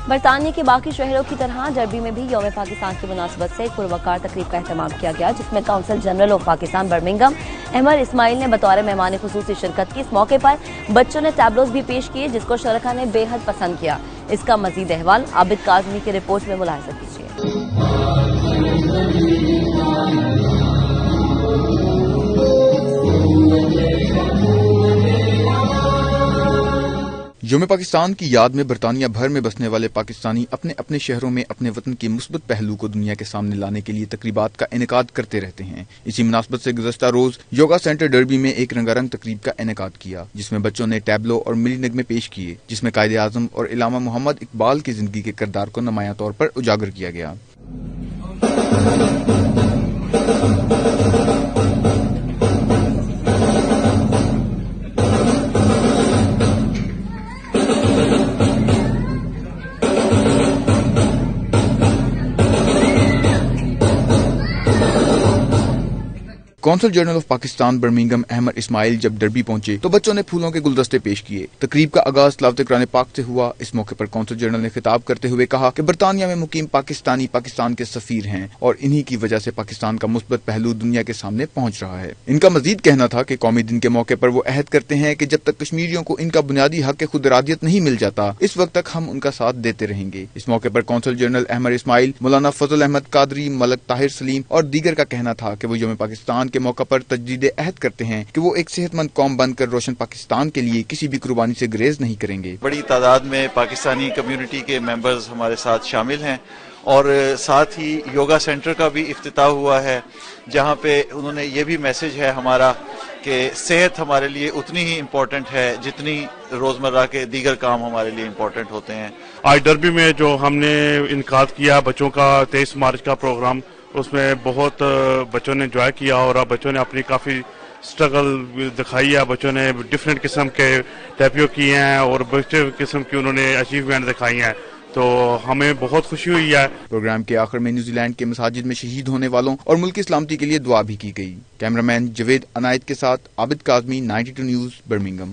برطانیہ کے باقی شہروں کی طرح ڈربی میں بھی یوم پاکستان کی مناسبت سے ایک پروقار تقریب کا اہتمام کیا گیا، جس میں council general of Pakistan Birmingham احمر اسماعیل نے بطور مہمان خصوصی شرکت کی۔ اس موقع پر بچوں نے ٹیبلوز بھی پیش کیے، جس کو شرکاء نے بے حد پسند کیا۔ اس کا مزید احوال عابد کاظمی کی رپورٹ میں ملاحظہ کیجیے۔ یوم پاکستان کی یاد میں برطانیہ بھر میں بسنے والے پاکستانی اپنے اپنے شہروں میں اپنے وطن کے مثبت پہلو کو دنیا کے سامنے لانے کے لیے تقریبات کا انعقاد کرتے رہتے ہیں۔ اسی مناسبت سے گزشتہ روز یوگا سینٹر ڈربی میں ایک رنگا رنگ تقریب کا انعقاد کیا، جس میں بچوں نے ٹیبلو اور ملی نغمے پیش کیے، جس میں قائد اعظم اور علامہ محمد اقبال کی زندگی کے کردار کو نمایاں طور پر اجاگر کیا گیا۔ Council general of Pakistan Birmingham احمر اسماعیل جب ڈربی پہنچے تو بچوں نے پھولوں کے گلدستے پیش کیے۔ تقریب کا آغاز تلاوت قرآن پاک سے ہوا۔ اس موقع پر کونسل جنرل نے خطاب کرتے ہوئے کہا کہ برطانیہ میں مقیم پاکستانی پاکستان کے سفیر ہیں اور انہی کی وجہ سے پاکستان کا مثبت پہلو دنیا کے سامنے پہنچ رہا ہے۔ ان کا مزید کہنا تھا کہ قومی دن کے موقع پر وہ عہد کرتے ہیں کہ جب تک کشمیریوں کو ان کا بنیادی حق خود ارادیت نہیں مل جاتا، اس وقت تک ہم ان کا ساتھ دیتے رہیں گے۔ اس موقع پر کونسل جنرل احمر اسماعیل، مولانا فضل احمد قادری، ملک طاہر سلیم اور دیگر کا کہنا تھا کہ وہ یوم پاکستان کے موقع پر تجدید عہد کرتے ہیں کہ وہ ایک صحت مند قوم بن کر روشن پاکستان کے لیے کسی بھی قربانی سے گریز نہیں کریں گے۔ بڑی تعداد میں پاکستانی کمیونٹی کے ممبرز ہمارے ساتھ شامل ہیں اور ساتھ ہی یوگا سینٹر کا بھی افتتاح ہوا ہے، جہاں پہ انہوں نے یہ بھی میسج ہے ہمارا کہ صحت ہمارے لیے اتنی ہی امپورٹنٹ ہے جتنی روزمرہ کے دیگر کام ہمارے لیے امپورٹنٹ ہوتے ہیں۔ آج ڈربی میں جو ہم نے انعقاد کیا بچوں کا 23 مارچ کا پروگرام، اس میں بہت بچوں نے انجوائے کیا اور بچوں نے اپنی کافی سٹرگل دکھائی ہے۔ بچوں نے ڈفرینٹ قسم کے ٹیپیو کیے ہیں اور بچے قسم کی انہوں نے اچیومنٹ دکھائی ہیں، تو ہمیں بہت خوشی ہوئی ہے۔ پروگرام کے آخر میں نیوزی لینڈ کے مساجد میں شہید ہونے والوں اور ملک کی سلامتی کے لیے دعا بھی کی گئی۔ کیمرہ مین جوید عنایت کے ساتھ عابد کاظمی، 92 نیوز، برمنگھم۔